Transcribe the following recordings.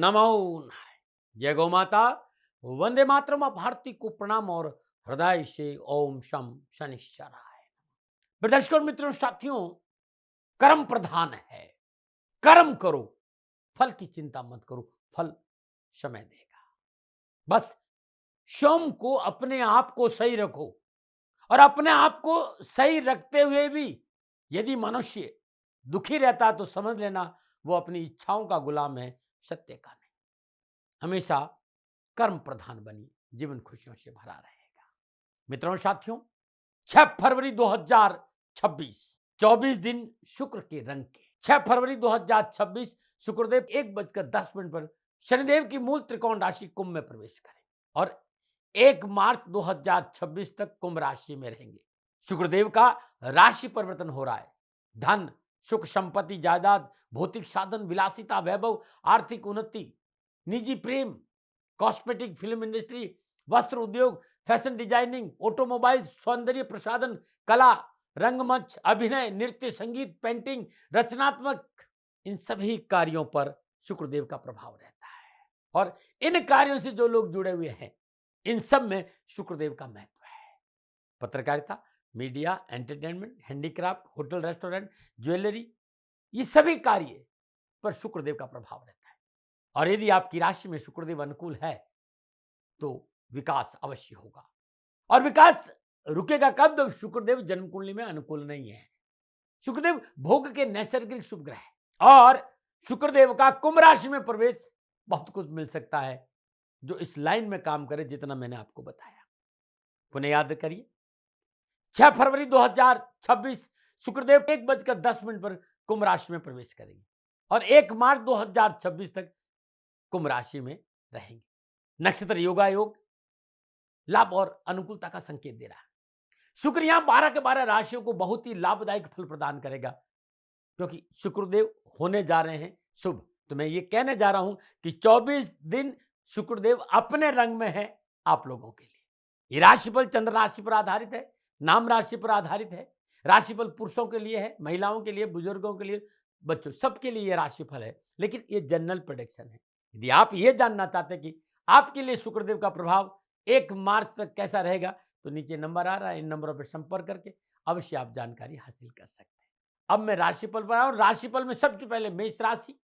नमो नारायण। जय गौ माता। वंदे मातरम। भारती को प्रणाम और हृदय से ओम शम शनिश्चराय। दर्शकों, मित्रों, साथियों, कर्म प्रधान है। कर्म करो, फल की चिंता मत करो, फल समय देगा। बस स्वयं को, अपने आप को सही रखो। और अपने आप को सही रखते हुए भी यदि मनुष्य दुखी रहता तो समझ लेना वो अपनी इच्छाओं का गुलाम है, सत्य का नहीं। हमेशा कर्म प्रधान बनी, जीवन खुशियों से भरा रहेगा। मित्रों और साथियों, 6 फरवरी 2026, 24 दिन शुक्र के रंग के। 6 फरवरी 2026 शुक्रदेव 1:10 पर शनिदेव की मूल त्रिकोण राशि कुंभ में प्रवेश करें और 1 मार्च 2026 तक कुंभ राशि में रहेंगे। शुक्रदेव का राशि परिवर्तन हो रहा है। धन, सुख, संपत्ति, जायदाद, भौतिक साधन, विलासिता, वैभव, आर्थिक उन्नति, निजी प्रेम, कॉस्मेटिक, फिल्म इंडस्ट्री, वस्त्र उद्योग, फैशन डिजाइनिंग, ऑटोमोबाइल, सौंदर्य प्रसाधन, कला, रंगमंच, अभिनय, नृत्य, संगीत, पेंटिंग, रचनात्मक, इन सभी कार्यों पर शुक्रदेव का प्रभाव रहता है। और इन कार्यों से जो लोग जुड़े हुए हैं, इन सब में शुक्रदेव का महत्व है। पत्रकारिता, media, entertainment, handicraft, hotel, restaurant, jewellery, ये सभी कार्य पर शुक्रदेव का प्रभाव रहता है। और यदि आपकी राशि में शुक्रदेव अनुकूल है तो विकास अवश्य होगा। और विकास रुकेगा कब? जब शुक्रदेव जन्म कुंडली में अनुकूल नहीं है। शुक्रदेव भोग के नैसर्गिक शुभ ग्रह है और शुक्रदेव का कुंभ राशि में प्रवेश बहुत कुछ मिल सकता है जो इस लाइन में काम करे, जितना मैंने आपको बताया। पुनः याद करिए, 6 फरवरी 2026 शुक्रदेव 1:10 पर कुंभ राशि में प्रवेश करेंगे और 1 मार्च 2026 तक कुंभ राशि में रहेंगे। नक्षत्र योगा योग लाभ और अनुकूलता का संकेत दे रहा है। शुक्र यहां 12 के 12 राशियों को बहुत ही लाभदायक फल प्रदान करेगा, क्योंकि शुक्रदेव होने जा रहे हैं शुभ। तो मैं ये कहने जा रहा हूं कि 24 दिन शुक्रदेव अपने रंग में है आप लोगों के लिए। ये राशिफल चंद्र राशि पर आधारित है, नाम राशि पर आधारित है। राशिफल पुरुषों के लिए है, महिलाओं के लिए, बुजुर्गों के लिए, बच्चों, सबके लिए ये राशिफल है। लेकिन ये जनरल प्रेडिक्शन है। यदि आप ये जानना चाहते हैं कि आपके लिए शुक्रदेव का प्रभाव 1 मार्च तक कैसा रहेगा, तो नीचे नंबर आ रहा है, इन नंबरों पर संपर्क करके अवश्य आप जानकारी हासिल कर सकते हैं। अब मैं राशिफल पर आऊं। राशिफल में सबसे पहले मेष राशि।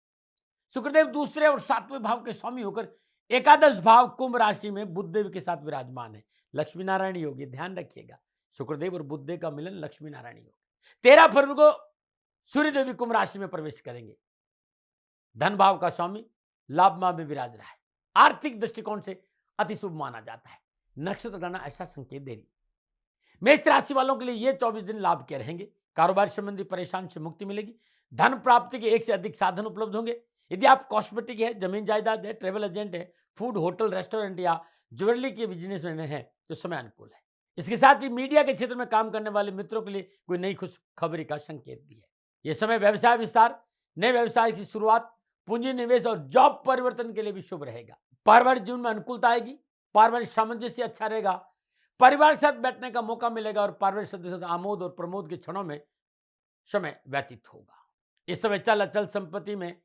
शुक्रदेव दूसरे और 7वें भाव के स्वामी होकर एकादश भाव कुंभ राशि में बुधदेव के साथ विराजमान है। लक्ष्मी नारायण योग, ये ध्यान रखिएगा, शुक्रदेव और बुधदेव का मिलन लक्ष्मी नारायण योग। 13 फरवरी को सूर्यदेव भी कुंभ राशि में प्रवेश करेंगे। धन भाव का स्वामी लाभ माह में विराज रहा है। आर्थिक दृष्टिकोण से अति शुभ माना जाता है। नक्षत्र गणना ऐसा संकेत दे रही। मेष राशि वालों के लिए ये 24 दिन लाभ के रहेंगे। कारोबार संबंधी परेशान से मुक्ति मिलेगी। धन प्राप्ति के एक से अधिक साधन उपलब्ध होंगे। यदि आप कॉस्मेटिक है, जमीन जायदाद है, ट्रेवल एजेंट है, फूड, होटल, रेस्टोरेंट या ज्वेलरी के बिजनेस में है तो समय अनुकूल है। इसके साथ ही मीडिया के क्षेत्र में काम करने वाले मित्रों के लिए कोई नई खुशखबरी का संकेत भी है। यह समय व्यवसाय विस्तार, नए व्यवसाय की शुरुआत, पूंजी निवेश और जॉब परिवर्तन के लिए भी शुभ रहेगा। पारिवारिक जीवन में अनुकूलता आएगी। पारिवारिक सामंजस्य अच्छा रहेगा। परिवार के साथ बैठने का मौका मिलेगा और पारिवारिक सदस्यों से आमोद और प्रमोद के क्षणों में समय व्यतीत होगा। इस समय चल अचल संपत्ति में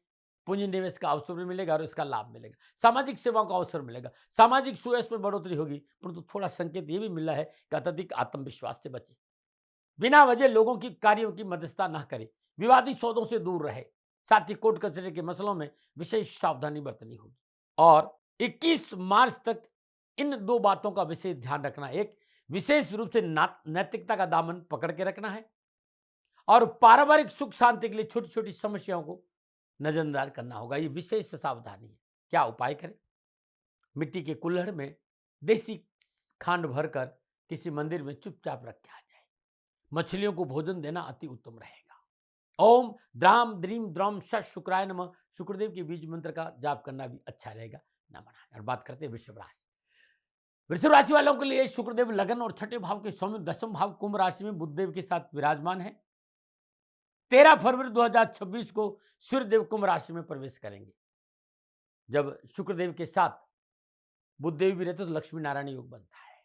पूंजी निवेश का अवसर भी मिलेगा और इसका लाभ मिलेगा। सामाजिक सेवाओं का अवसर मिलेगा। सामाजिक सुयश में बढ़ोतरी होगी, परंतु थोड़ा संकेत यह भी मिल रहा है कि अत्यधिक आत्मविश्वास से बचे। बिना वजह लोगों की कार्यों की मध्यस्थता न करे। विवादी सौदों से दूर रहे। साथ ही कोर्ट कचहरी के मसलों में विशेष सावधानी बरतनी होगी। और 21 मार्च तक इन दो बातों का विशेष ध्यान रखना। एक, विशेष रूप से नैतिकता का दामन पकड़ के रखना है और पारिवारिक सुख शांति के लिए छोटी छोटी समस्याओं को नजरअंदाज करना होगा। ये विशेष सावधानी है। क्या उपाय करें? मिट्टी के कुल्हड़ में देसी खांड भरकर किसी मंदिर में चुपचाप रख के आ जाए। मछलियों को भोजन देना अति उत्तम रहेगा। ओम द्राम द्रीम द्रम श शुक्राय नमः शुक्रदेव के बीज मंत्र का जाप करना भी अच्छा रहेगा। नमः। और बात करते हैं वृषभ राशि। वृषभ राशि वालों के लिए शुक्रदेव लगन और छठे भाव के स्वामी 10वें भाव कुंभ राशि में बुधदेव के साथ विराजमान है। 13 फरवरी 2026 को सूर्यदेव कुंभ राशि में प्रवेश करेंगे। जब शुक्रदेव के साथ बुधदेव भी रहते तो लक्ष्मी नारायण योग बनता है।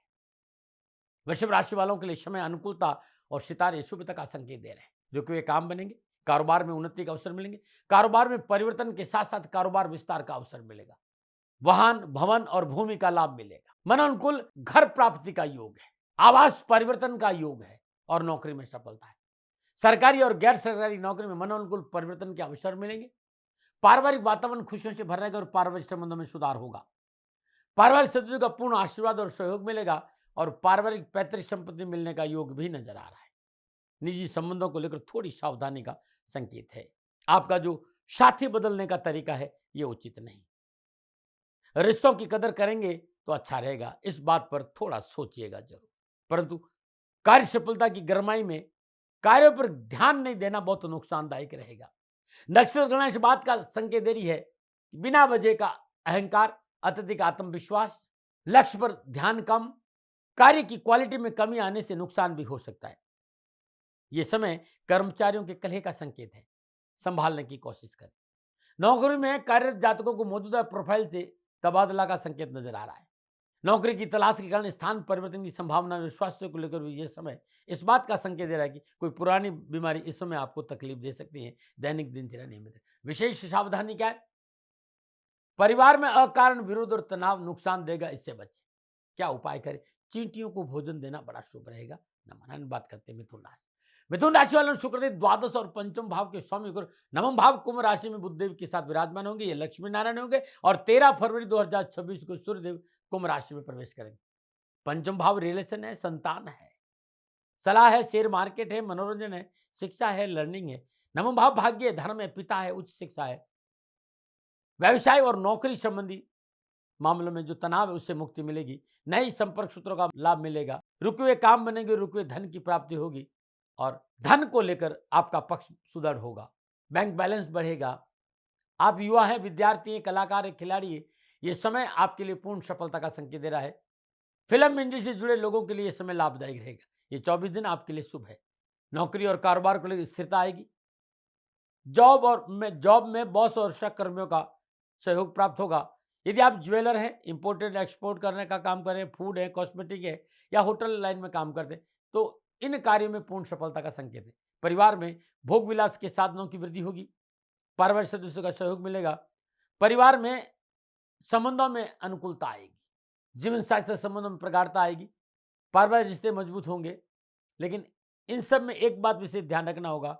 वृषभ राशि वालों के लिए समय अनुकूलता और सितारे शुभता का संकेत दे रहे हैं। जो कि वे काम बनेंगे। कारोबार में उन्नति का अवसर मिलेंगे। कारोबार में परिवर्तन के साथ साथ कारोबार विस्तार का अवसर मिलेगा। वाहन, भवन और भूमि का लाभ मिलेगा। मनोनुकूल घर प्राप्ति का योग है। आवास परिवर्तन का योग है और नौकरी में सफलता है। सरकारी और गैर सरकारी नौकरी में मनोनुकूल परिवर्तन के अवसर मिलेंगे। पारिवारिक वातावरण खुशियों से भर रहेगा और पारिवारिक संबंधों में सुधार होगा। पारिवारिक सदस्यों का पूर्ण आशीर्वाद और सहयोग मिलेगा और पारिवारिक पैतृक संपत्ति मिलने का योग भी नजर आ रहा है। निजी संबंधों को लेकर थोड़ी सावधानी का संकेत है। आपका जो साथी बदलने का तरीका है ये उचित नहीं। रिश्तों की कदर करेंगे तो अच्छा रहेगा, इस बात पर थोड़ा सोचिएगा जरूर। परंतु कार्य सफलता की गरमाई में कार्यों पर ध्यान नहीं देना बहुत नुकसानदायक रहेगा। नक्षत्र गणना इस बात का संकेत दे रही है कि बिना वजह का अहंकार, अत्यधिक आत्मविश्वास, लक्ष्य पर ध्यान कम, कार्य की क्वालिटी में कमी आने से नुकसान भी हो सकता है। यह समय कर्मचारियों के कलह का संकेत है, संभालने की कोशिश करें। नौकरी में कार्यरत जातकों को मौजूदा प्रोफाइल से तबादला का संकेत नजर आ रहा है। नौकरी की तलाश के कारण स्थान परिवर्तन की संभावना, विश्वास को लेकर भी यह समय इस बात का संकेत दे रहा है कि कोई पुरानी बीमारी इस समय आपको तकलीफ दे सकती है। दैनिक दिनचर्या नियमित है। विशेष सावधानी क्या है? परिवार में अकारण विरोध और तनाव नुकसान देगा, इससे बचें। क्या उपाय करें? चींटियों को भोजन देना बड़ा शुभ रहेगा। नमन। बात करते हैं मिथुन राशि। मिथुन राशि वालों शुक्रदेव द्वादश और पंचम भाव के स्वामी होकर नवम भाव कुंभ राशि में बुधदेव के साथ विराजमान होंगे। ये लक्ष्मी नारायण होंगे और 13 फरवरी 2026 को सूर्यदेव कुंभ राशि में प्रवेश करेंगे। पंचम भाव रिलेशन है, संतान है, सलाह है, शेयर मार्केट है, मनोरंजन है, शिक्षा है, लर्निंग है। नवम भाव भाग्य है, धर्म है, पिता है, उच्च शिक्षा है। व्यवसाय और नौकरी संबंधी मामलों में जो तनाव है उससे मुक्ति मिलेगी। नई संपर्क सूत्रों का लाभ मिलेगा। रुके हुए काम बनेंगे, रुके हुए धन की प्राप्ति होगी और धन को लेकर आपका पक्ष सुदृढ़ होगा। बैंक बैलेंस बढ़ेगा। आप युवा हैं, विद्यार्थी हैं, कलाकार हैं, खिलाड़ी हैं, ये समय आपके लिए पूर्ण सफलता का संकेत दे रहा है। फिल्म इंडस्ट्री से जुड़े लोगों के लिए यह समय लाभदायक रहेगा। ये 24 दिन आपके लिए शुभ है। नौकरी और कारोबार को लेकर स्थिरता आएगी। जॉब में बॉस और सहकर्मियों का सहयोग प्राप्त होगा। यदि आप ज्वेलर हैं, इंपोर्टेड एक्सपोर्ट करने का काम कर रहे हैं, फूड है, कॉस्मेटिक है या होटल लाइन में काम करते हैं, तो इन कार्यों में पूर्ण सफलता का संकेत है। परिवार में भोग विलास के साधनों की वृद्धि होगी। पारिवारिक सदस्यों का सहयोग मिलेगा। परिवार में संबंधों में अनुकूलता आएगी। जीवन साथी संबंधों में प्रगाढ़ता आएगी। पारिवारिक रिश्ते मजबूत होंगे। लेकिन इन सब में एक बात विशेष ध्यान रखना होगा,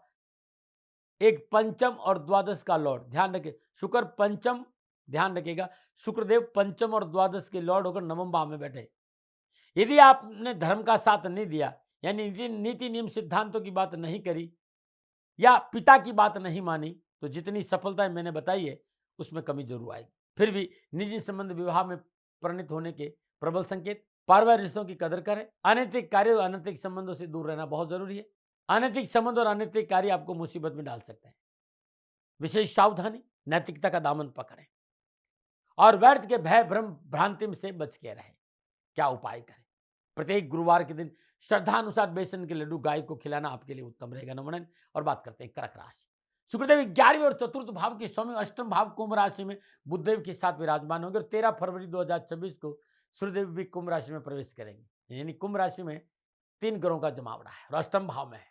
एक पंचम और द्वादश का लॉर्ड, ध्यान रखें। शुक्र पंचम, ध्यान रखिएगा, शुक्रदेव पंचम और द्वादश के लॉर्ड होकर नवम भाव में बैठे। यदि आपने धर्म का साथ नहीं दिया, यानी नीति नियम सिद्धांतों की बात नहीं करी या पिता की बात नहीं मानी, तो जितनी सफलताएं मैंने बताई है उसमें कमी जरूर आएगी। फिर भी निजी संबंध विवाह में परिणत होने के प्रबल संकेत। पारिवारिक रिश्तों की कदर करें। अनैतिक कार्य और अनैतिक संबंधों से दूर रहना बहुत जरूरी है। अनैतिक संबंध और अनैतिक कार्य आपको मुसीबत में डाल सकते हैं। विशेष सावधानी, नैतिकता का दामन पकड़ें और व्यर्थ के भय भ्रम भ्रांति से बच के रहें। क्या उपाय करें? प्रत्येक गुरुवार के दिन श्रद्धानुसार बेसन के लड्डू गाय को खिलाना आपके लिए उत्तम रहेगा। नमन। और बात करते हैं कर्क राशि। शुक्रदेव 11वें और चतुर्थ भाव के स्वामी अष्टम भाव कुंभ राशि में बुधदेव के साथ विराजमान होंगे और 13 फरवरी 2026 को सूर्यदेव भी कुंभ राशि में प्रवेश करेंगे। यानी कुंभ राशि में 3 ग्रहों का जमावड़ा है और अष्टम भाव में है।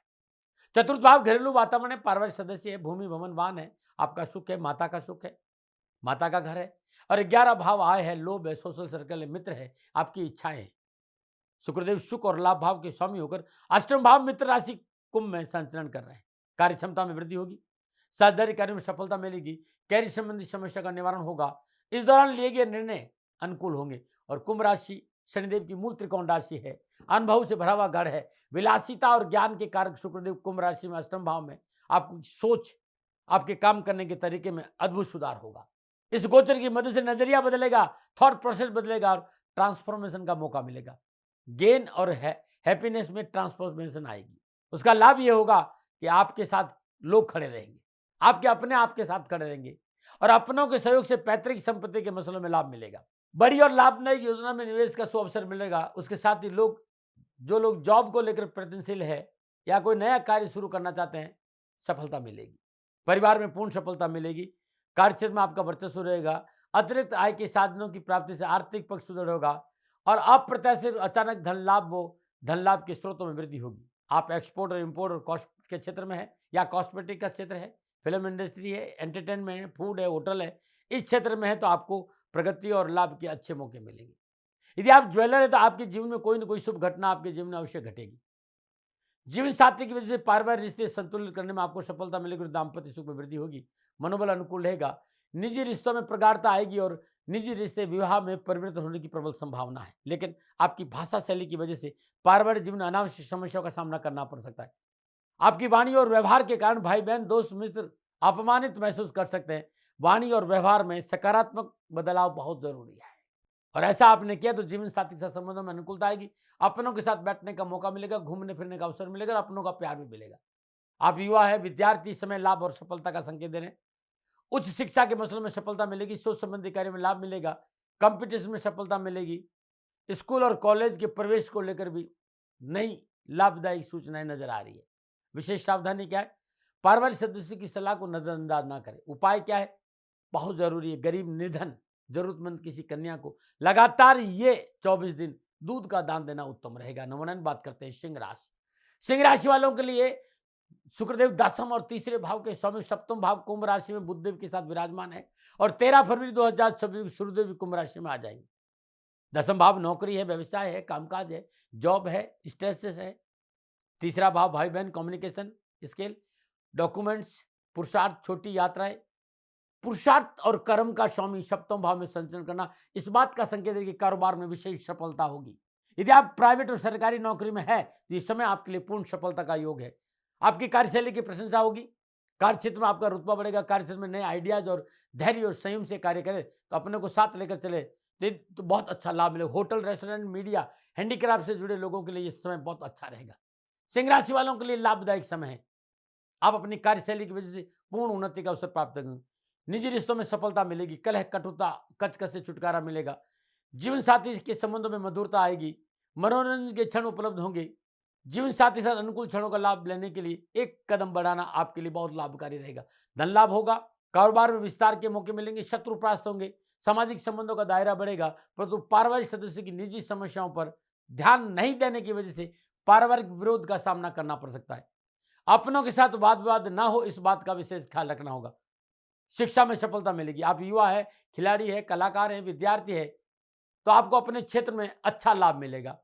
चतुर्थ भाव घरेलू वातावरण है, पारिवारिक सदस्य है, भूमि भवन वाहन है, आपका सुख है, माता का सुख है, माता का घर है। और 11 भाव आय है, लोभ है, सोशल सर्कल है, मित्र है, आपकी इच्छाएं हैं। शुक्रदेव सुख और लाभ भाव के स्वामी होकर अष्टम भाव मित्र राशि कुंभ में संचरण कर रहे हैं। कार्य क्षमता में वृद्धि होगी। साझेदारी कार्यों में सफलता मिलेगी। कैरियर संबंधी समस्या का निवारण होगा। इस दौरान लिए गए निर्णय अनुकूल होंगे। और कुंभ राशि शनिदेव की मूल त्रिकोण राशि है, अनुभव से भरा हुआ गढ़ है। विलासिता और ज्ञान के कारक शुक्रदेव कुंभ राशि में अष्टम भाव में आपकी सोच, आपके काम करने के तरीके में अद्भुत सुधार होगा। इस गोचर की मदद से नजरिया बदलेगा, थॉट प्रोसेस बदलेगा और ट्रांसफॉर्मेशन का मौका मिलेगा। गेन और हैप्पीनेस में ट्रांसफॉर्मेशन आएगी। उसका लाभ यह होगा कि आपके साथ लोग खड़े रहेंगे, आपके अपने आपके साथ खड़े रहेंगे और अपनों के सहयोग से पैतृक संपत्ति के मसलों में लाभ मिलेगा। बड़ी और लाभदायक योजना में निवेश का अवसर मिलेगा। उसके साथ ही जो लोग जॉब को लेकर प्रयत्नशील है या कोई नया कार्य शुरू करना चाहते हैं, सफलता मिलेगी। परिवार में पूर्ण सफलता मिलेगी। कार्यक्षेत्र में आपका वर्चस्व रहेगा। अतिरिक्त आय के साधनों की प्राप्ति से आर्थिक पक्ष सुदृढ़ होगा और अप्रत्याशित अचानक धन लाभ के स्रोतों में वृद्धि होगी। आप एक्सपोर्ट और इम्पोर्ट और कॉस्ट के क्षेत्र में है या कॉस्मेटिक का क्षेत्र है, फिल्म इंडस्ट्री है, एंटरटेनमेंट है, फूड है, होटल है, इस क्षेत्र में है तो आपको प्रगति और लाभ के अच्छे मौके मिलेंगे। यदि आप ज्वेलर है तो आपके जीवन में कोई न कोई शुभ घटना आपके जीवन में अवश्य घटेगी। जीवन साथी की वजह से पारिवारिक रिश्ते संतुलित करने में आपको सफलता मिलेगी और दाम्पत्य सुख में वृद्धि होगी। मनोबल अनुकूल रहेगा। निजी रिश्तों में प्रगाढ़ता आएगी और निजी रिश्ते विवाह में परिवर्तन होने की प्रबल संभावना है। लेकिन आपकी भाषा शैली की वजह से पारिवारिक जीवन में अनावश्यक समस्याओं का सामना करना पड़ सकता है। आपकी वाणी और व्यवहार के कारण भाई बहन दोस्त मित्र अपमानित महसूस कर सकते हैं। वाणी और व्यवहार में सकारात्मक बदलाव बहुत जरूरी है और ऐसा आपने किया तो जीवन साथी के साथ संबंधों में अनुकूलता आएगी। अपनों के साथ बैठने का मौका मिलेगा, घूमने फिरने का अवसर मिलेगा और अपनों का प्यार भी मिलेगा। आप युवा है, विद्यार्थी, समय लाभ और सफलता का संकेत दे रहे हैं। उच्च शिक्षा के मसलों में सफलता मिलेगी, सोच संबंधी कार्य में लाभ मिलेगा, कंपटीशन में सफलता मिलेगी। स्कूल और कॉलेज के प्रवेश को लेकर भी नई लाभदायक सूचनाएं नजर आ रही है। विशेष सावधानी क्या है? पारिवारिक सदस्य की सलाह को नजरअंदाज ना करें। उपाय क्या है? बहुत जरूरी है। गरीब, निर्धन, जरूरतमंद किसी कन्या को लगातार ये 24 दिन दूध का दान देना उत्तम रहेगा। नवनयन बात करते हैं सिंह राशि। सिंह राशि वालों के लिए शुक्रदेव दसम और तीसरे भाव के स्वामी, सप्तम भाव कुंभ राशि में बुधदेव के साथ विराजमान है और 13 फरवरी 2026 को सूर्यदेव भी कुंभ राशि में आ जाएंगे। दसम भाव नौकरी है, व्यवसाय है, कामकाज है, जॉब है, स्टेटस है। तीसरा भाव भाई बहन, कम्युनिकेशन स्किल, डॉक्यूमेंट्स, पुरुषार्थ, छोटी यात्राएं। पुरुषार्थ और कर्म का स्वामी सप्तम भाव में संचरण करना इस बात का संकेत है कि कारोबार में विशेष सफलता होगी। यदि आप प्राइवेट और सरकारी नौकरी में है तो इस समय आपके लिए पूर्ण सफलता का योग है। आपकी कार्यशैली की प्रशंसा होगी। कार्य क्षेत्र में आपका रुतबा बढ़ेगा। कार्य क्षेत्र में नए आइडियाज और धैर्य और संयम से कार्य करें तो अपने को साथ लेकर चले तो बहुत अच्छा लाभ मिलेगा। होटल, रेस्टोरेंट, मीडिया, हैंडीक्राफ्ट से जुड़े लोगों के लिए इस समय बहुत अच्छा रहेगा। सिंह राशि वालों के लिए लाभदायक समय है। आप अपनी कार्यशैली की वजह से पूर्ण उन्नति का अवसर प्राप्त करेंगे। निजी रिश्तों में सफलता मिलेगी। कलह, कटुता, कचकच से छुटकारा मिलेगा। जीवन साथी के संबंधों में मधुरता आएगी। मनोरंजन के क्षण उपलब्ध होंगे। जीवन साथी के साथ अनुकूल क्षणों का लाभ लेने के लिए एक कदम बढ़ाना आपके लिए बहुत लाभकारी रहेगा। धन लाभ होगा। कारोबार में विस्तार के मौके मिलेंगे। शत्रु परास्त होंगे। सामाजिक संबंधों का दायरा बढ़ेगा, परंतु पारिवारिक सदस्य की निजी समस्याओं पर ध्यान नहीं देने की वजह से पारिवारिक विरोध का सामना करना पड़ सकता है। अपनों के साथ वाद विवाद ना हो, इस बात का विशेष ख्याल रखना होगा। शिक्षा में सफलता मिलेगी। आप युवा है, खिलाड़ी है, कलाकार है, विद्यार्थी है तो आपको अपने क्षेत्र में अच्छा लाभ मिलेगा।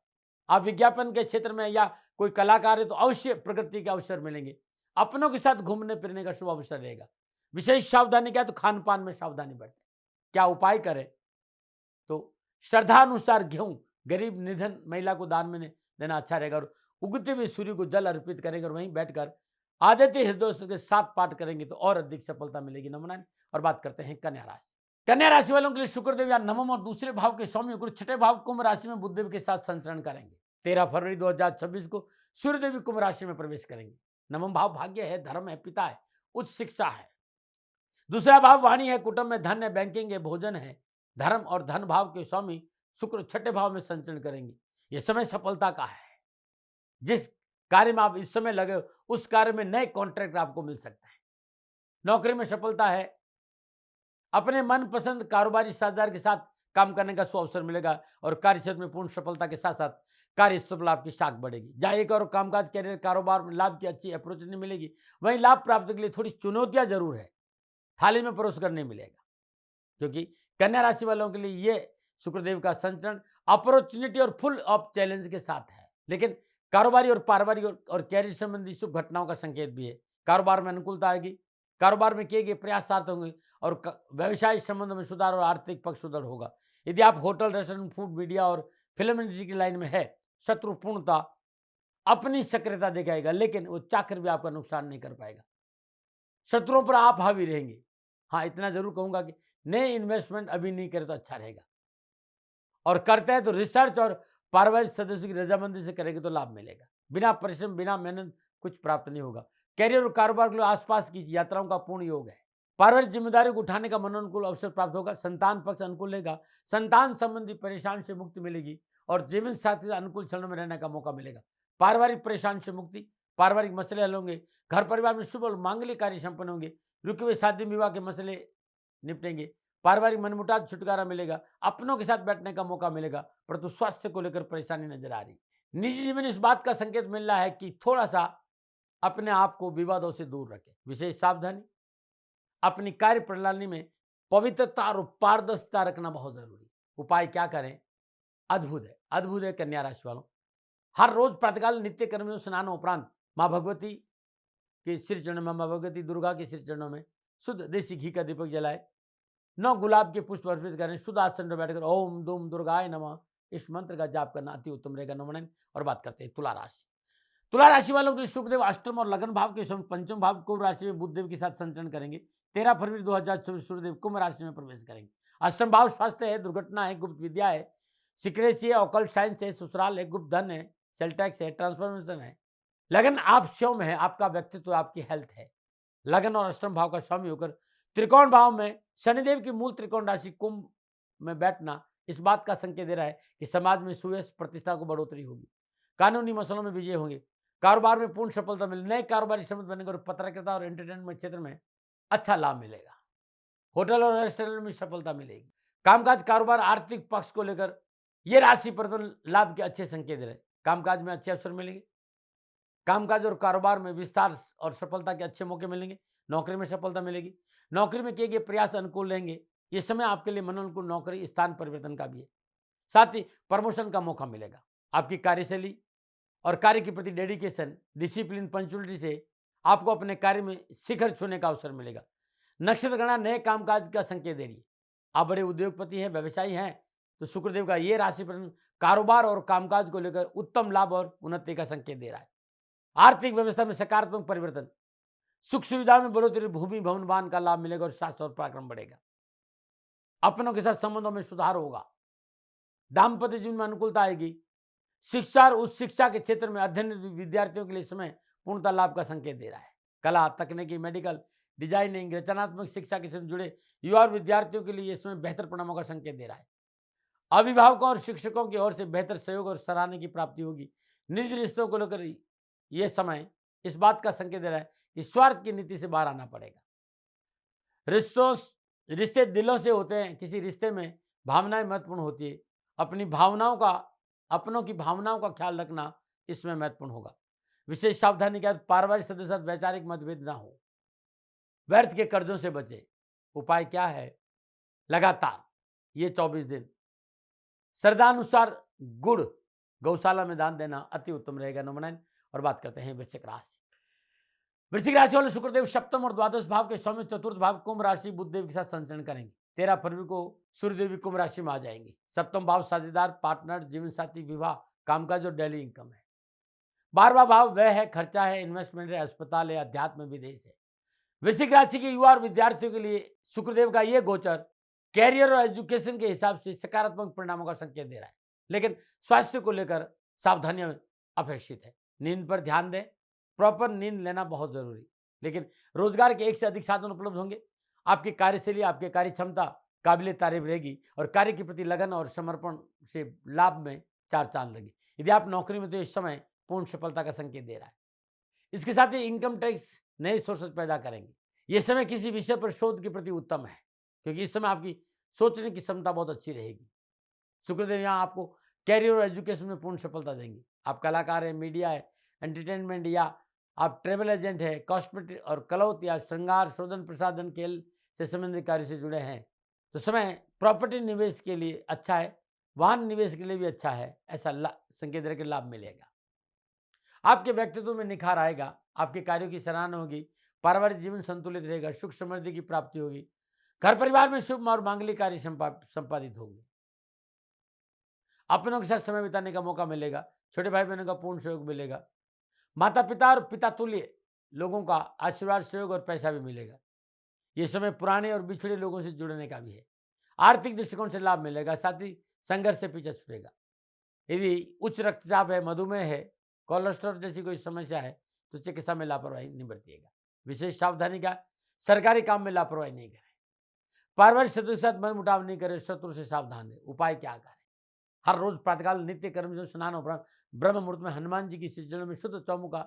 आप विज्ञापन के क्षेत्र में या कोई कलाकार है तो अवश्य प्रगति के अवसर मिलेंगे। अपनों के साथ घूमने फिरने का शुभ अवसर रहेगा। विशेष सावधानी क्या है? तो खान पान में सावधानी बरतें। क्या उपाय करें? तो श्रद्धानुसार गेहूं गरीब, निधन महिला को दान में देना अच्छा रहेगा और उगते हुए सूर्य को जल अर्पित करेंगे और वहीं बैठकर आदित्य हृदय के साथ पाठ करेंगे तो और अधिक सफलता मिलेगी। नमन। और बात करते हैं कन्या राशि। कन्या राशि वालों के लिए शुक्रदेव या नवम और दूसरे भाव के स्वामी गुरु छठे भाव कुंभ राशि में बुधदेव के साथ संचरण करेंगे। 13 फरवरी 2026 को सूर्यदेव कुंभ राशि में प्रवेश करेंगे। नवम भाव भाग्य है, धर्म है, पिता है, उच्च शिक्षा है। दूसरा भाव वाणी है, कुटुंब में धन है, बैंकिंग है, भोजन है। धर्म और धन भाव के स्वामी शुक्र छठे भाव में संचरण करेंगे। यह समय सफलता का है। जिस कार्य में आप इस समय लगे उस कार्य में नए कॉन्ट्रैक्ट आपको मिल सकता है। नौकरी में सफलता है। अपने मनपसंद कारोबारी साझेदार के साथ काम करने का सुअवसर मिलेगा और कार्य क्षेत्र में पूर्ण सफलता के साथ साथ कार्य स्थल पर आपकी शाख बढ़ेगी। जहाँ एक और कामकाज, कैरियर, कारोबार में लाभ की अच्छी अपॉर्चुनिटी मिलेगी, वहीं लाभ प्राप्त के लिए थोड़ी चुनौतियां जरूर है। थाली में परोस कर नहीं मिलेगा, क्योंकि कन्या राशि वालों के लिए ये शुक्रदेव का संचरण अपॉर्चुनिटी और फुल ऑफ चैलेंज के साथ है। लेकिन कारोबारी और पारिवारिक और कैरियर संबंधी शुभ घटनाओं का संकेत भी है। कारोबार में अनुकूलता आएगी। कारोबार में किए गए प्रयास सार्थक होंगे और व्यवसायिक संबंधों में सुधार और आर्थिक पक्ष सुदृढ़ होगा। यदि आप होटल, रेस्टोरेंट, फूड, मीडिया और फिल्म इंडस्ट्री की लाइन में है, शत्रु पूर्णता अपनी सक्रियता दिखाएगा, लेकिन वो चाकर भी आपका नुकसान नहीं कर पाएगा। शत्रुओं पर आप हावी रहेंगे। हाँ, इतना जरूर कहूंगा कि नए इन्वेस्टमेंट अभी नहीं करे तो अच्छा रहेगा, और करते हैं तो रिसर्च और पारिवारिक सदस्यों की रजामंदी से करेंगे तो लाभ मिलेगा। बिना परिश्रम, बिना मेहनत कुछ प्राप्त नहीं होगा। कैरियर और कारोबार के लिए आसपास की यात्राओं का पूर्ण योग है। पारिवारिक जिम्मेदारी को उठाने का मनोनुकूल अवसर प्राप्त होगा। संतान पक्ष अनुकूल रहेगा। संतान संबंधी परेशान से मुक्ति मिलेगी और जीवन साथी से अनुकूल क्षणों में रहने का मौका मिलेगा। पारिवारिक परेशान से मुक्ति, पारिवारिक मसले हल होंगे। घर परिवार में शुभ और मांगलिक कार्य संपन्न होंगे। रुके हुए शादी विवाह के मसले निपटेंगे। पारिवारिक मनमुटाव छुटकारा मिलेगा। अपनों के साथ बैठने का मौका मिलेगा, परंतु स्वास्थ्य को लेकर परेशानी नजर आ रही। निजी जीवन इस बात का संकेत मिल रहा है कि थोड़ा सा अपने आप को विवादों से दूर रखें। विशेष सावधानी, अपनी कार्य प्रणाली में पवित्रता और पारदर्शिता रखना बहुत जरूरी है। उपाय क्या करें? अद्भुत है कन्या राशि वालों। हर रोज प्रातःकाल नित्य कर्मियों स्नान उपरांत माँ भगवती के सिर चरणों में, माँ भगवती दुर्गा के सिर चरणों में शुद्ध देसी घी का दीपक जलाए, 9 गुलाब के पुष्प अर्पित करें, शुद्ध आसन पर बैठकर ओम दुम दुर्गाय नमः इस मंत्र का जाप करना अति उत्तम रहेगा। नमन। और बात करते हैं तुला राशि। तुला राशि वालों के लिए शुक्रदेव अष्टम और लगन भाव के समय पंचम भाव कुंभ राशि में बुधदेव के साथ संचरण करेंगे। 13 फरवरी 2024 सूर्यदेव कुंभ राशि में प्रवेश करेंगे। अष्टम भाव स्वास्थ्य है, दुर्घटना है, गुप्त विद्या है, सिक्रेसी है, ऑकल्ट साइंस है, ससुराल है, गुप्त धन है, सेल टैक्स है, ट्रांसफॉर्मेशन है। लगन आप स्वयं में है, आपका व्यक्तित्व, आपकी हेल्थ है। लगन और अष्टम भाव का स्वामी होकर त्रिकोण भाव में शनिदेव की मूल त्रिकोण राशि कुंभ में बैठना इस बात का संकेत दे रहा है कि समाज में सुयश प्रतिष्ठा को बढ़ोतरी होगी, कानूनी मसलों में विजय होंगे, कारोबार में पूर्ण सफलता मिले, नए कारोबारी संबंध बनेंगे और पत्रकारिता और एंटरटेनमेंट क्षेत्र में अच्छा लाभ मिलेगा। होटल और रेस्टोरेंट में सफलता मिलेगी। कामकाज, कारोबार, आर्थिक पक्ष को लेकर ये राशि पर लाभ के अच्छे संकेत रहे। कामकाज में अच्छे अवसर मिलेंगे, कामकाज और कारोबार में विस्तार और सफलता के अच्छे मौके मिलेंगे। नौकरी में सफलता मिलेगी, नौकरी में किए गए प्रयास अनुकूल रहेंगे। ये समय आपके लिए मनोनुकूल नौकरी स्थान परिवर्तन का भी है, साथ ही प्रमोशन का मौका मिलेगा। आपकी कार्यशैली और कार्य के प्रति डेडिकेशन, डिसिप्लिन, पंक्चुअलिटी से आपको अपने कार्य में शिखर छूने का अवसर मिलेगा। नक्षत्र गणना नए कामकाज का संकेत दे रही है। आप बड़े उद्योगपति हैं, व्यवसायी हैं, तो शुक्रदेव का ये राशि पर कारोबार और कामकाज को लेकर उत्तम लाभ और उन्नति का संकेत दे रहा है। आर्थिक व्यवस्था में सकारात्मक परिवर्तन, सुख सुविधा में बढ़ोतरी, भूमि भवन वाहन का लाभ मिलेगा और स्वास्थ्य और पराक्रम बढ़ेगा। अपनों के साथ संबंधों में सुधार होगा, दाम्पत्य जीवन में अनुकूलता आएगी। शिक्षा और उच्च शिक्षा के क्षेत्र में अध्ययन विद्यार्थियों के लिए समय पूर्णता लाभ का संकेत दे रहा है। कला, तकनीकी, मेडिकल, डिजाइनिंग, रचनात्मक शिक्षा के साथ जुड़े युवा और विद्यार्थियों के लिए समय बेहतर परिणामों का संकेत दे रहा है। अभिभावकों और शिक्षकों की ओर से बेहतर सहयोग और सराहना की प्राप्ति होगी। निजी रिश्तों को लेकर यह समय इस बात का संकेत दे रहा है कि स्वार्थ की नीति से बाहर आना पड़ेगा। रिश्ते दिलों से होते हैं, किसी रिश्ते में भावनाएं महत्वपूर्ण होती है। अपनों की भावनाओं का ख्याल रखना इसमें महत्वपूर्ण होगा। विशेष सावधानी के साथ पारिवारिक सदस्यों के साथ वैचारिक मतभेद ना हो। व्यर्थ के कर्जों से बचे। उपाय क्या है? लगातार ये 24 दिन श्रद्धानुसार गुड़ गौशाला में दान देना अति उत्तम रहेगा। नंबर 9। और बात करते हैं वृश्चिक राशि। वृश्चिक राशि वाले शुक्रदेव सप्तम और द्वादश भाव के स्वामी चतुर्थ भाव कुंभ राशि बुधदेव के साथ संचरण करेंगे। 13 फरवरी को सूर्यदेव कुंभ राशि में आ जाएंगे। सप्तम भाव साझेदार, पार्टनर, जीवन साथी, विवाह, कामकाज और डेली इनकम है। 12वां भाव वह है, खर्चा है, इन्वेस्टमेंट है, अस्पताल है, अध्यात्म, विदेश है। वृश्चिक राशि के युवा और विद्यार्थियों के लिए शुक्रदेव का यह गोचर कैरियर और एजुकेशन के हिसाब से सकारात्मक परिणामों का संकेत दे रहा है, लेकिन स्वास्थ्य को लेकर सावधानियां अपेक्षित है। नींद पर ध्यान दें, प्रॉपर नींद लेना बहुत जरूरी। लेकिन रोजगार के एक से अधिक साधन उपलब्ध होंगे। आपकी कार्यशैली, आपकी कार्य क्षमता काबिल तारीफ रहेगी और कार्य के प्रति लगन और समर्पण से लाभ में 4 चांद लगे। यदि आप नौकरी में, तो इस समय पूर्ण सफलता का संकेत दे रहा है। इसके साथ ही इनकम टैक्स नए सोर्सेज पैदा करेंगे। यह समय किसी विषय पर शोध के प्रति उत्तम है, क्योंकि इस समय आपकी सोचने की क्षमता बहुत अच्छी रहेगी। शुक्रदेव यहाँ आपको कैरियर और एजुकेशन में पूर्ण सफलता देंगे। आप कलाकार है, मीडिया है, एंटरटेनमेंट, या आप ट्रेवल एजेंट है, कॉस्मेटिक और क्लॉथ या श्रृंगार, शोधन, प्रसाधन, खेल से संबंधित कार्य से जुड़े हैं, तो समय प्रॉपर्टी निवेश के लिए अच्छा है, वाहन निवेश के लिए भी अच्छा है। ऐसा संकेत के लाभ मिलेगा। आपके व्यक्तित्व में निखार आएगा, आपके कार्यों की सराहना होगी, पारिवारिक जीवन संतुलित रहेगा, सुख समृद्धि की प्राप्ति होगी, घर परिवार में शुभ और मांगलिक कार्य संपादित होंगे। अपनों के साथ समय बिताने का मौका मिलेगा, छोटे भाई बहनों का पूर्ण सहयोग मिलेगा, माता पिता और पिता तुल्य लोगों का आशीर्वाद, सहयोग और पैसा भी मिलेगा। ये समय पुराने और बिछड़े लोगों से जुड़ने का भी है। आर्थिक दृष्टिकोण से लाभ मिलेगा, साथ ही संघर्ष से पीछा छूटेगा। यदि उच्च रक्तचाप है, मधुमेह है, कोलेस्ट्रॉल जैसी कोई समस्या है, तो चिकित्सा में लापरवाही नहीं बरतिएगा। विशेष सावधानी का, सरकारी काम में लापरवाही नहीं करें, पारिवारिक सदस्यों के साथ मनमुटाव नहीं करें, शत्रु से सावधान रहें। उपाय क्या करें? हर रोज प्रातःकाल नित्य कर्म जो स्नान उपरांत ब्रह्म मुहूर्त में हनुमान जी की श्रीचरणों में शुद्ध चौमुखा,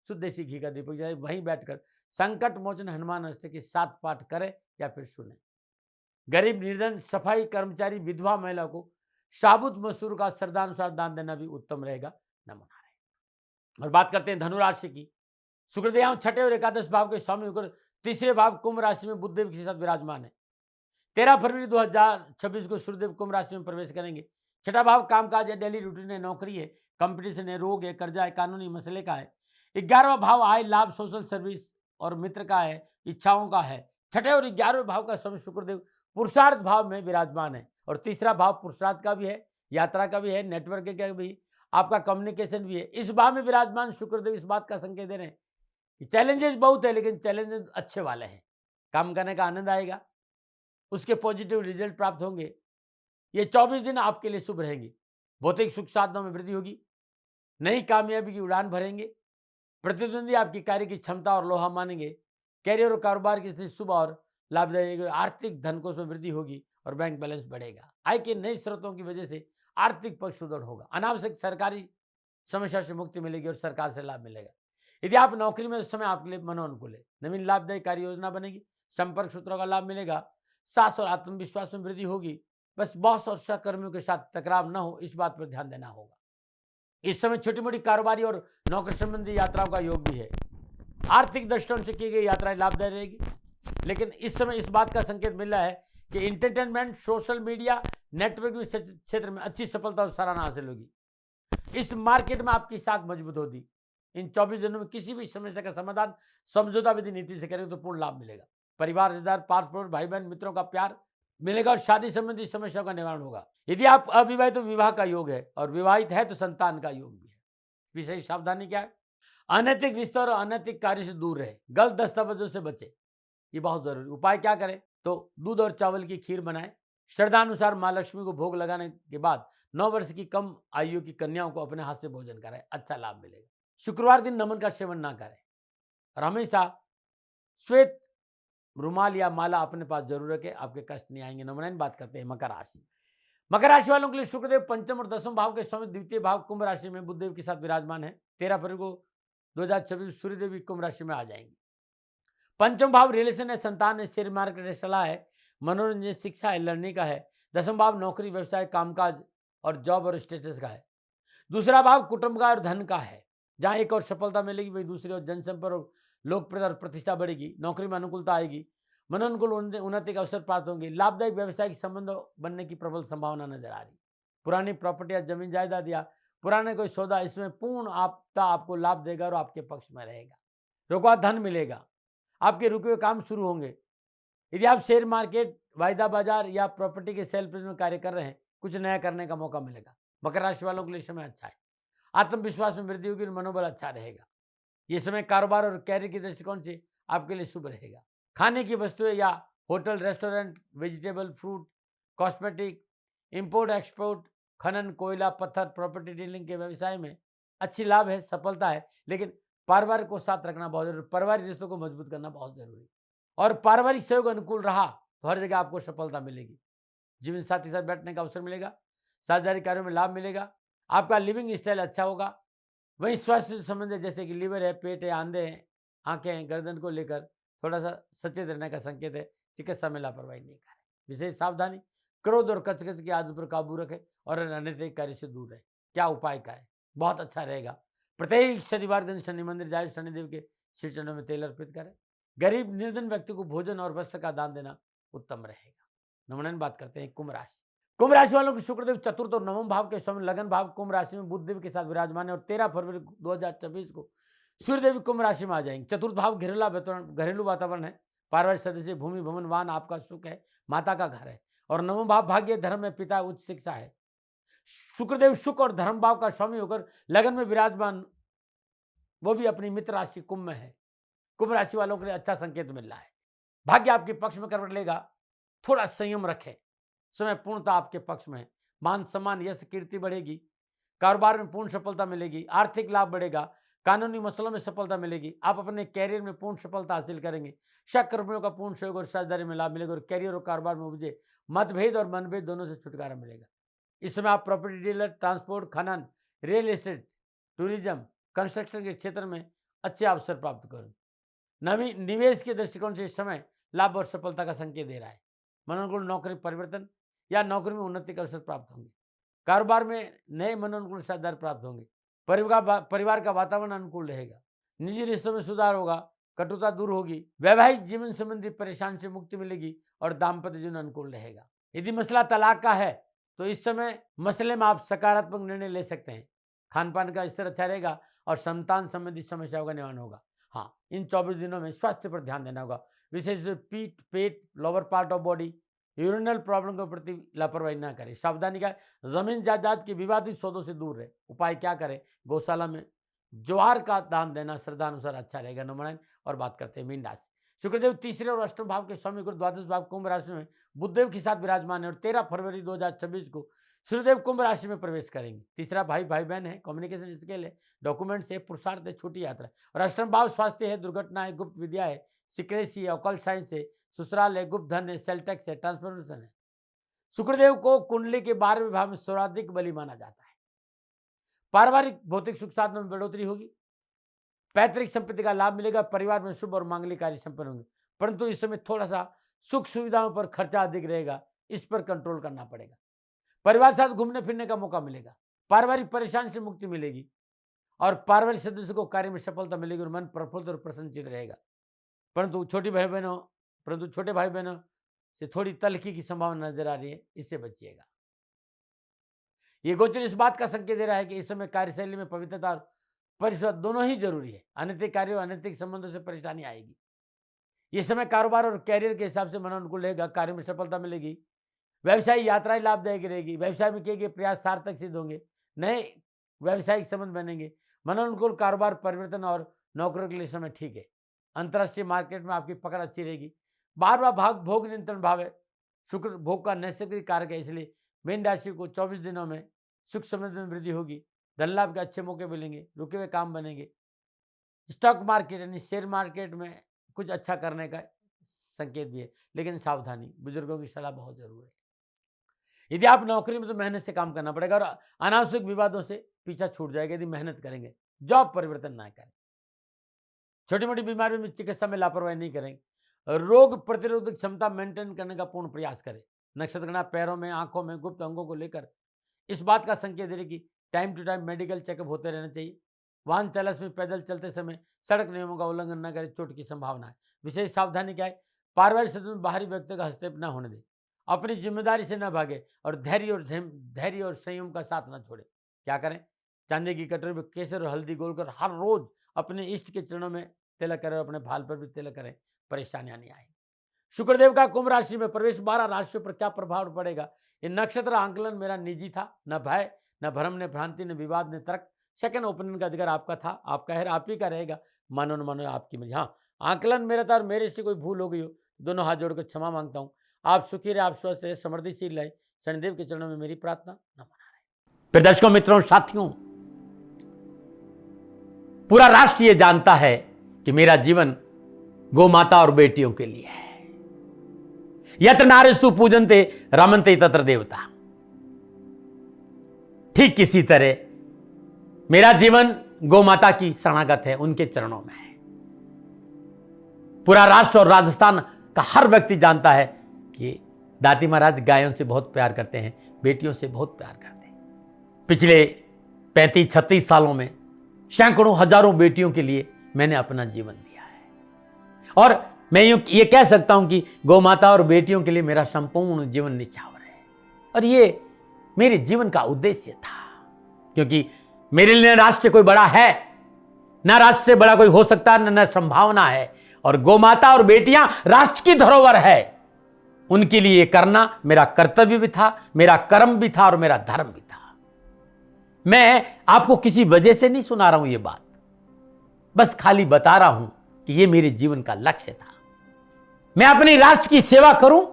शुद्ध देसी घी का दीपक जलाए, वहीं बैठकर संकट मोचन हनुमान अष्टक के 7 पाठ करें या फिर सुने। गरीब, निर्धन, सफाई कर्मचारी, विधवा महिला को साबुत मसूर का श्रद्धानुसार दान देना भी उत्तम रहेगा। नमन आ रहे हैं। और बात करते हैं धनु राशि की। शुक्रदेव यहाँ छठे और एकादश भाव के स्वामी होकर तीसरे भाव कुंभ राशि में बुधदेव के साथ विराजमान है। 13 फरवरी 2026 को सूर्यदेव कुंभ राशि में प्रवेश करेंगे। छठा भाव कामकाज है, डेली रूटीन है, नौकरी है, कंपटीशन है, रोग है, कर्जा है, कानूनी मसले का है। 11वां भाव आय, लाभ, सोशल सर्विस और मित्र का है, इच्छाओं का है। छठे और 11वें भाव का स्वामी शुक्रदेव पुरुषार्थ भाव में विराजमान है और तीसरा भाव पुरुषार्थ का भी है, यात्रा का भी है, नेटवर्क का भी, आपका कम्युनिकेशन भी है। इस भाव में विराजमान शुक्रदेव इस बात का संकेत दे रहे हैं कि चैलेंजेस बहुत है, लेकिन चैलेंजेस अच्छे वाले हैं। काम करने का आनंद आएगा, उसके पॉजिटिव रिजल्ट प्राप्त होंगे। ये 24 दिन आपके लिए शुभ रहेंगे। भौतिक सुख साधनों में वृद्धि होगी, नई कामयाबी की उड़ान भरेंगे, प्रतिद्वंदी आपकी कार्य की क्षमता और लोहा मानेंगे। कैरियर और कारोबार की स्थिति शुभ और लाभदायक, आर्थिक धन कोष में वृद्धि होगी और बैंक बैलेंस बढ़ेगा। आय के नए स्रोतों की वजह से आर्थिक पक्ष सुदृढ़ होगा। अनावश्यक सरकारी समस्या से मुक्ति मिलेगी और सरकार से लाभ मिलेगा। यदि आप नौकरी में, उस समय आपके लिए मनोनुकूल है। नवीन लाभदायक कार्य योजना बनेगी, संपर्क सूत्रों का लाभ मिलेगा, साहस और आत्मविश्वास में वृद्धि होगी। बस बॉस और सहकर्मियों के साथ टकराव न हो, इस बात पर ध्यान देना होगा। इस समय छोटी मोटी कारोबारी और नौकरी संबंधी यात्राओं का योग भी है। आर्थिक दृष्टिकोण से की गई यात्राएं लाभदायक रहेगी, लेकिन इस समय इस बात का संकेत मिल रहा है कि इंटरटेनमेंट, सोशल मीडिया, नेटवर्किंग क्षेत्र में अच्छी सफलता और सराहना हासिल होगी। इस मार्केट में आपकी साख मजबूत होगी। इन 24 दिनों में किसी भी समस्या का समाधान समझौता विधि नीति से करेंगे तो पूर्ण लाभ मिलेगा। परिवार, रिश्तेदार, पास पड़ोस, भाई बहन, मित्रों का प्यार मिलेगा और शादी संबंधी समस्याओं का निवारण होगा। यदि आप अविवाहित तो विवाह का योग है और विवाहित है तो संतान का योग भी है। विशेष सावधानी क्या है? अनैतिक रिश्तों और अनैतिक कार्य से दूर रहे, गलत दस्तावेजों से बचे, ये बहुत जरूरी। उपाय क्या करें? तो दूध और चावल की खीर बनाएं। श्रद्धानुसार माँ लक्ष्मी को भोग लगाने के बाद 9 वर्ष की कम आयु की कन्याओं को अपने हाथ से भोजन कराएं, अच्छा लाभ मिलेगा। शुक्रवार दिन नमन का सेवन ना करें और हमेशा श्वेत रुमाल या माला अपने पास जरूर रखें, आपके कष्ट नहीं आएंगे। नंबर 9 बात करते हैं मकर राशि। मकर राशि वालों के लिए शुक्रदेव पंचम और 10वें भाव के स्वामी द्वितीय भाव कुंभ राशि में बुधदेव के साथ विराजमान है। 13 फरवरी को 2026 सूर्यदेव भी कुंभ राशि में आ जाएंगे। पंचम भाव रिलेशन है, संतान है, शेयर मार्केट है, सलाह है, मनोरंजन, शिक्षा है, लर्निंग का है। 10वां भाव नौकरी, व्यवसाय, कामकाज और जॉब और स्टेटस का है। दूसरा भाव कुटुंब का और धन का है, जहां एक और सफलता मिलेगी, वही दूसरी और जनसंपर्क और लोकप्रियता और प्रतिष्ठा बढ़ेगी। नौकरी में अनुकूलता आएगी, मनोनुकूल उन्नति के अवसर प्राप्त होंगे। लाभदायक व्यवसायिक संबंध बनने की प्रबल संभावना नजर आ रही। पुरानी प्रॉपर्टी या जमीन जायदाद या पुराने कोई सौदा, इसमें पूर्ण आपदा आपको लाभ देगा और आपके पक्ष में रहेगा। रुका धन मिलेगा, आपके रुके हुए काम शुरू होंगे। यदि आप शेयर मार्केट, वायदा बाजार या प्रॉपर्टी के सेल में कार्य कर रहे हैं, कुछ नया करने का मौका मिलेगा। मकर राशि वालों के लिए समय अच्छा है, आत्मविश्वास में वृद्धि होगी, मनोबल अच्छा रहेगा। ये समय कारोबार और कैरियर के दृष्टिकोण से आपके लिए शुभ रहेगा। खाने की वस्तुएं या hotel, restaurant, vegetable, fruit, cosmetic, import export, खनन, कोयला, पत्थर, प्रॉपर्टी डीलिंग के व्यवसाय में अच्छी लाभ है, सफलता है, लेकिन पारिवारिक को साथ रखना बहुत जरूरी। पारिवारिक रिश्तों को मजबूत करना बहुत जरूरी और पारिवारिक सहयोग अनुकूल रहा तो हर जगह आपको सफलता मिलेगी। जीवन साथी के साथ बैठने का अवसर मिलेगा, साझेदारी कार्यों में लाभ मिलेगा, आपका लिविंग स्टाइल अच्छा होगा। वहीं स्वास्थ्य से संबंधित जैसे कि लीवर है, पेट है, अंधे हैं, आंखें हैं, गर्दन को लेकर थोड़ा सा सचेत रहने का संकेत है। चिकित्सा में लापरवाही नहीं करें। विशेष सावधानी, क्रोध और कचकच की आदत पर काबू रखें और अनैतिक कार्य से दूर रहें। क्या उपाय का है? बहुत अच्छा रहेगा। प्रत्येक शनिवार दिन शनि मंदिर जाए, शनिदेव के श्री चरणों में तेल अर्पित करें। गरीब निर्धन व्यक्ति को भोजन और वस्त्र का दान देना उत्तम रहेगा। नंबर 9 बात करते हैं कुंभ राशि। कुंभ राशि वालों को शुक्रदेव चतुर्थ और 9वें भाव के स्वामी लगन भाव कुंभ राशि में बुधदेव के साथ विराजमान है और 13 फरवरी 2026 को सूर्यदेव कुंभ राशि में आ जाएंगे। चतुर्थ भाव घरेलू वातावरण है, पारिवारिक सदस्य, भूमि, भवन, वाहन, आपका सुख है, माता का घर है। और 9वां भाव भाग्य, धर्म में पिता, उच्च शिक्षा है। शुक्रदेव सुख और धर्म भाव का स्वामी होकर लगन में विराजमान, वो भी अपनी मित्र राशि कुंभ में है। कुंभ राशि वालों के लिए अच्छा संकेत मिल रहा है। भाग्य आपके पक्ष में करवट लेगा, थोड़ा संयम रखें, समय पूर्णता आपके पक्ष में है। मान सम्मान, यश, कीर्ति बढ़ेगी, कारोबार में पूर्ण सफलता मिलेगी, आर्थिक लाभ बढ़ेगा, कानूनी मसलों में सफलता मिलेगी, आप अपने कैरियर में पूर्ण सफलता हासिल करेंगे। सहकर्मियों का पूर्ण सहयोग और साझेदारी में लाभ मिलेगा और कैरियर और कारोबार में उपजे मतभेद और मनभेद दोनों से छुटकारा मिलेगा। इस समय आप प्रॉपर्टी डीलर, ट्रांसपोर्ट, खनन, रियल एस्टेट, टूरिज्म, कंस्ट्रक्शन के क्षेत्र में अच्छे अवसर प्राप्त करें। नवी निवेश के दृष्टिकोण से इस समय लाभ और सफलता का संकेत दे रहा है। मनोनुकूल नौकरी परिवर्तन या नौकरी में उन्नति के अवसर प्राप्त होंगे। कारोबार में नए मनोनुकूल साझेदार प्राप्त होंगे। परिवार का वातावरण अनुकूल रहेगा। निजी रिश्तों में सुधार होगा, कटुता दूर होगी, वैवाहिक जीवन संबंधी परेशानी से मुक्ति मिलेगी और दाम्पत्य जीवन अनुकूल रहेगा। यदि मसला तलाक का है तो इस समय मसले में आप सकारात्मक निर्णय ले सकते हैं। खान पान का स्तर अच्छा रहेगा और संतान संबंधी समस्याओं का निवारण होगा। हाँ, इन 24 दिनों में स्वास्थ्य पर ध्यान देना होगा, विशेष रूप से पीठ, पेट, lower part of body, urinal problem के प्रति लापरवाही ना करें। सावधानी का जमीन जायदाद के विवादित सौदों से दूर रहे। उपाय क्या करें? गौशाला में ज्वार का दान देना श्रद्धानुसार अच्छा रहेगा। नंबर 9 और बात करते हैं मीन राशि। शुक्रदेव तीसरे और अष्टम भाव के स्वामी को द्वादश भाव कुंभ राशि में बुधदेव के साथ विराजमान है और 13 फरवरी 2026 को सूर्यदेव कुंभ राशि में प्रवेश करेंगे। तीसरा भाई बहन है, कम्युनिकेशन स्किल है, डॉक्यूमेंट्स है, पुरुषार्थ है, छोटी यात्रा। और अष्टम भाव स्वास्थ्य है, दुर्घटना है, गुप्त विद्या है, सिक्रेसी है, ऑकल्ट साइंस है, ससुराल है, गुप्त धन है, सेल टैक्स है, ट्रांसफॉर्मेशन है। शुक्रदेव को कुंडली के 12वें भाव में सर्वाधिक बली माना जाता है। पारिवारिक भौतिक सुख साधनों में बढ़ोतरी होगी, पैतृक संपत्ति का लाभ मिलेगा, परिवार में शुभ और मांगलिक कार्य संपन्न होंगे। परंतु इस समय थोड़ा सा सुख सुविधाओं पर खर्चा अधिक रहेगा, इस पर कंट्रोल करना पड़ेगा। परिवार के साथ घूमने फिरने का मौका मिलेगा, पारिवारिक परेशानी से मुक्ति मिलेगी और पारिवारिक सदस्य को कार्य में सफलता मिलेगी और मन प्रफुल्लित और प्रसन्नचित रहेगा। परंतु छोटे भाई बहनों से थोड़ी तलखी की संभावना नजर आ रही है, इससे बचिएगा। ये गोचर इस बात का संकेत दे रहा है कि इस समय कार्यशैली में पवित्रता और परिशुद्धता दोनों ही जरूरी है। अनैतिक कार्यों, अनैतिक संबंधों से परेशानी आएगी। ये समय कारोबार और कैरियर के हिसाब से मनोनुकूल रहेगा, कार्य में सफलता मिलेगी, व्यवसायिक यात्राएं लाभदायक रहेगी, व्यवसाय में किए गए प्रयास सार्थक सिद्ध होंगे, नए व्यावसायिक संबंध बनेंगे, मनोनुकूल कारोबार परिवर्तन और नौकरियों के लिए समय ठीक है। अंतर्राष्ट्रीय मार्केट में आपकी पकड़ अच्छी रहेगी। 12वां भाग भोग नियंत्रण भाव है, शुक्र भोग का नैसर्गिक कारक है, इसलिए मीन राशि को 24 दिनों में सुख समृद्धि में वृद्धि होगी, धन लाभ के अच्छे मौके मिलेंगे, रुके हुए काम बनेंगे। स्टॉक मार्केट यानी शेयर मार्केट में कुछ अच्छा करने का संकेत भी है, लेकिन सावधानी, बुजुर्गों की सलाह बहुत जरूरी है। यदि आप नौकरी में तो मेहनत से काम करना पड़ेगा और अनावश्यक विवादों से पीछा छूट जाएगा यदि मेहनत करेंगे, जॉब परिवर्तन ना करें। छोटी मोटी बीमारियों में चिकित्सा में लापरवाही नहीं करेंगे, रोग प्रतिरोधक क्षमता मेंटेन करने का पूर्ण प्रयास करें। नक्षत्र गणना पैरों में, आंखों में, गुप्त अंगों को लेकर इस बात का संकेत दे रही कि time to time medical checkup होते रहना चाहिए। वाहन चालक में पैदल चलते समय सड़क नियमों का उल्लंघन न करें, चोट की संभावना है। विशेष सावधानी क्या है? पारिवारिक सदस्यों में बाहरी व्यक्तियों का हस्तक्षेप न होने दें, अपनी जिम्मेदारी से न भागे और धैर्य और संयम का साथ न छोड़े। क्या करें? चांदी की कटोरी में केसर और हल्दी घोलकर हर रोज अपने इष्ट के चरणों में तिलक करें, अपने भाल पर भी तिलक करें, परेशानियां नहीं आएगी। शुक्रदेव का कुंभ राशि में प्रवेश 12 राशियों पर क्या प्रभाव पड़ेगा? ये नक्षत्र आंकलन मेरा निजी था, न भय, न भ्रम, न भ्रांति, न विवाद, न तर्क। सेकंड ओपिनियन का अधिकार आपका था, आपका है, आप ही का रहेगा। मानो न मानो आपकी मर्जी। हाँ, आंकलन मेरा था और मेरे से कोई भूल हो गई हो, दोनों हाथ जोड़कर क्षमा मांगता हूँ। आप सुखी रहे, आप स्वस्थ रहे, समृद्धिशील रहे, शनिदेव के चरणों में मेरी प्रार्थना। न मना रहे। फिर दर्शकों, मित्रों, साथियों, पूरा राष्ट्र ये जानता है कि मेरा जीवन गौ माता और बेटियों के लिए है। यत्र नारीस्तु पूजन्ते रमन्ते तत्र देवता। ठीक किसी तरह मेरा जीवन गौ माता की शरणागत है, उनके चरणों में है। पूरा राष्ट्र और राजस्थान का हर व्यक्ति जानता है कि दाती महाराज गायों से बहुत प्यार करते हैं, बेटियों से बहुत प्यार करते हैं। पिछले 35-36 सालों में सैकड़ों हजारों बेटियों के लिए मैंने अपना जीवन दिया है और मैं ये कह सकता हूं कि गौ माता और बेटियों के लिए मेरा संपूर्ण जीवन निछावर है। और ये मेरे जीवन का उद्देश्य था, क्योंकि मेरे लिए राष्ट्र कोई बड़ा है, ना राष्ट्र से बड़ा कोई हो सकता है, न संभावना है। और गौ माता और बेटियां राष्ट्र की धरोहर है, उनके लिए करना मेरा कर्तव्य भी था, मेरा कर्म भी था और मेरा धर्म भी था। मैं आपको किसी वजह से नहीं सुना रहा हूं ये बात, बस खाली बता रहा हूं कि ये मेरे जीवन का लक्ष्य था। मैं अपने राष्ट्र की सेवा करूं,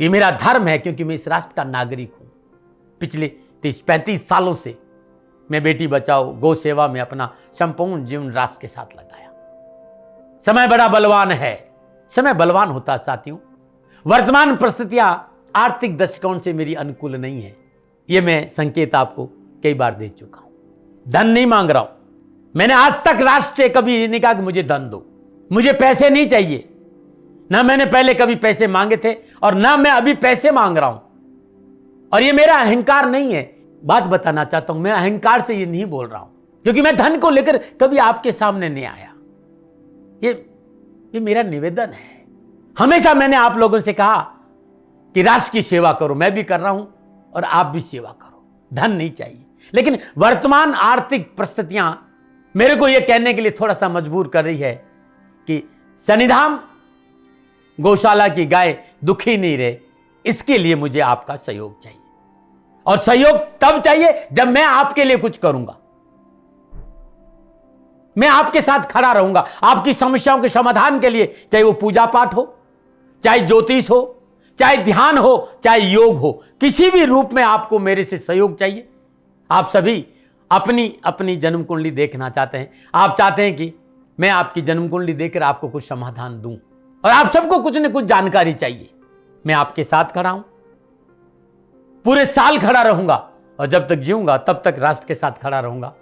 ये मेरा धर्म है, क्योंकि मैं इस राष्ट्र का नागरिक हूं। पिछले 30-35 सालों से मैं बेटी बचाओ, गौ सेवा में अपना संपूर्ण जीवन राष्ट्र के साथ लगाया। समय बड़ा बलवान है, समय बलवान होता साथियों। वर्तमान परिस्थितियां आर्थिक दृष्टिकोण से मेरी अनुकूल नहीं है, ये मैं संकेत आपको कई बार दे चुका हूं। धन नहीं मांग रहा हूं, मैंने आज तक राष्ट्र से कभी नहीं कहा कि मुझे धन दो, मुझे पैसे नहीं चाहिए। ना मैंने पहले कभी पैसे मांगे थे और ना मैं अभी पैसे मांग रहा हूं। और ये मेरा अहंकार नहीं है, बात बताना चाहता हूं, मैं अहंकार से ये नहीं बोल रहा हूं। क्योंकि मैं धन को लेकर कभी आपके सामने नहीं आया। ये मेरा निवेदन है। हमेशा मैंने आप लोगों से कहा कि राष्ट्र की सेवा करो, मैं भी कर रहा हूं और आप भी सेवा करो। धन नहीं चाहिए, लेकिन वर्तमान आर्थिक परिस्थितियां मेरे को यह कहने के लिए थोड़ा सा मजबूर कर रही है कि शनिधाम गौशाला की गाय दुखी नहीं रहे, इसके लिए मुझे आपका सहयोग चाहिए। और सहयोग तब चाहिए जब मैं आपके लिए कुछ करूंगा, मैं आपके साथ खड़ा रहूंगा, आपकी समस्याओं के समाधान के लिए, चाहे वो पूजा पाठ हो, चाहे ज्योतिष हो, चाहे ध्यान हो, चाहे योग हो, किसी भी रूप में आपको मेरे से सहयोग चाहिए। आप सभी अपनी अपनी जन्म कुंडली देखना चाहते हैं, आप चाहते हैं कि मैं आपकी जन्म कुंडली देखकर आपको कुछ समाधान दूं, और आप सबको कुछ न कुछ जानकारी चाहिए। मैं आपके साथ खड़ा हूं, पूरे साल खड़ा रहूंगा, और जब तक जीऊंगा तब तक राष्ट्र के साथ खड़ा रहूंगा।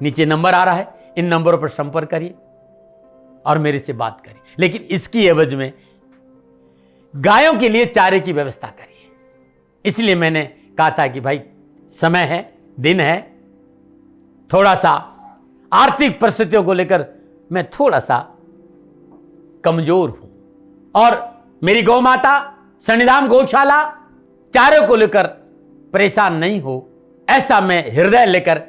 नीचे नंबर आ रहा है, इन नंबरों पर संपर्क करिए और मेरे से बात करिए, लेकिन इसकी एवज में गायों के लिए चारे की व्यवस्था करिए। इसलिए मैंने कहा था कि भाई समय है, दिन है, थोड़ा सा आर्थिक परिस्थितियों को लेकर मैं थोड़ा सा कमजोर हूं, और मेरी गौ माता शनिधाम गौशाला चारे को लेकर परेशान नहीं हो, ऐसा मैं हृदय लेकर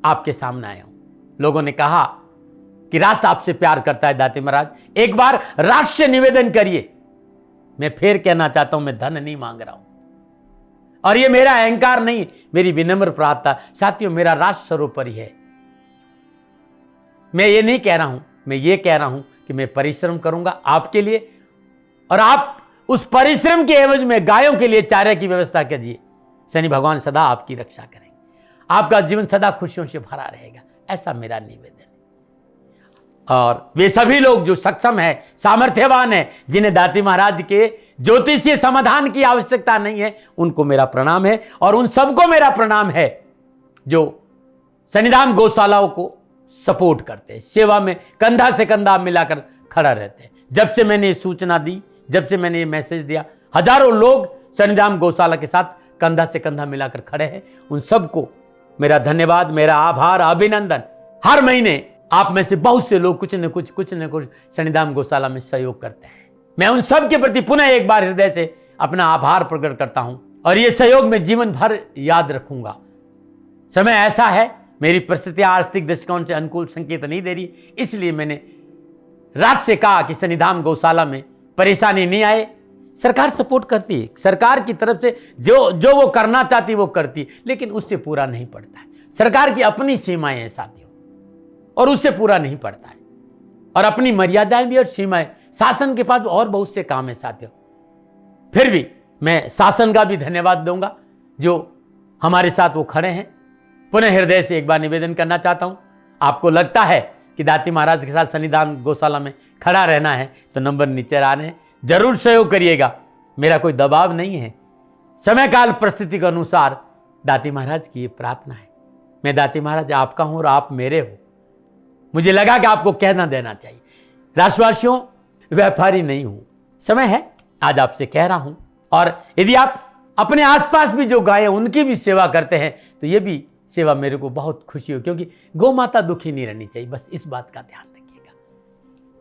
आपके सामने आया हूं। लोगों ने कहा कि राष्ट्र आपसे प्यार करता है दाते महाराज, एक बार राष्ट्र से निवेदन करिए। मैं फिर कहना चाहता हूं, मैं धन नहीं मांग रहा हूं, और ये मेरा अहंकार नहीं, मेरी विनम्र प्रार्थना। साथियों, मेरा राष्ट्र सर्वोपरि है। मैं ये नहीं कह रहा हूं, मैं ये कह रहा हूं कि मैं परिश्रम करूंगा आपके लिए, और आप उस परिश्रम के एवज में गायों के लिए चारे की व्यवस्था कीजिए। शनि भगवान सदा आपकी रक्षा करेंगे, आपका जीवन सदा खुशियों से भरा रहेगा, ऐसा मेरा निवेदन है। और वे सभी लोग जो सक्षम है, सामर्थ्यवान है, जिन्हें दाती महाराज के ज्योतिषीय समाधान की आवश्यकता नहीं है, उनको मेरा प्रणाम है। और उन सबको मेरा प्रणाम है जो शनिधाम गौशालाओं को सपोर्ट करते हैं, सेवा में कंधा से कंधा मिलाकर खड़ा रहते हैं। जब से मैंने ये सूचना दी, जब से मैंने ये मैसेज दिया, हजारों लोग शनिधाम गौशाला के साथ कंधा से कंधा मिलाकर खड़े हैं। उन सबको मेरा धन्यवाद, मेरा आभार, अभिनंदन। हर महीने आप में से बहुत से लोग कुछ न कुछ शनिधाम गौशाला में सहयोग करते हैं। मैं उन सब के प्रति पुनः एक बार हृदय से अपना आभार प्रकट करता हूं, और ये सहयोग मैं जीवन भर याद रखूंगा। समय ऐसा है, मेरी परिस्थितियां आर्थिक दृष्टिकोण से अनुकूल संकेत नहीं दे रही, इसलिए मैंने राष्ट्र से कहा कि शनिधाम गौशाला में परेशानी नहीं आए। सरकार सपोर्ट करती है, सरकार की तरफ से जो वो करना चाहती वो करती है, लेकिन उससे पूरा नहीं पड़ता है। सरकार की अपनी सीमाएं हैं साथियों, और उससे पूरा नहीं पड़ता है, और अपनी मर्यादाएं भी और सीमाएं। शासन के पास और बहुत से काम है साथियों। फिर भी मैं शासन का भी धन्यवाद दूंगा जो हमारे साथ वो खड़े हैं। पुनः हृदय से एक बार निवेदन करना चाहता हूं, आपको लगता है कि दाती महाराज के साथ शनिधाम गौशाला में खड़ा रहना है तो नंबर नीचे आ रहे हैं, जरूर सहयोग करिएगा। मेरा कोई दबाव नहीं है, समय काल परिस्थिति के अनुसार दाती महाराज की ये प्रार्थना है। मैं दाती महाराज आपका हूं और आप मेरे हो, मुझे लगा कि आपको कहना देना चाहिए। राष्ट्रवासियों, व्यापारी नहीं हूं, समय है आज आपसे कह रहा हूं। और यदि आप अपने आसपास भी जो गाय उनकी भी सेवा करते हैं तो ये भी सेवा मेरे को बहुत खुशी हो, क्योंकि गौ माता दुखी नहीं रहनी चाहिए, बस इस बात का ध्यान रखिएगा।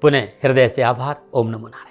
पुनः हृदय से आभार। ओम नमो नारायण।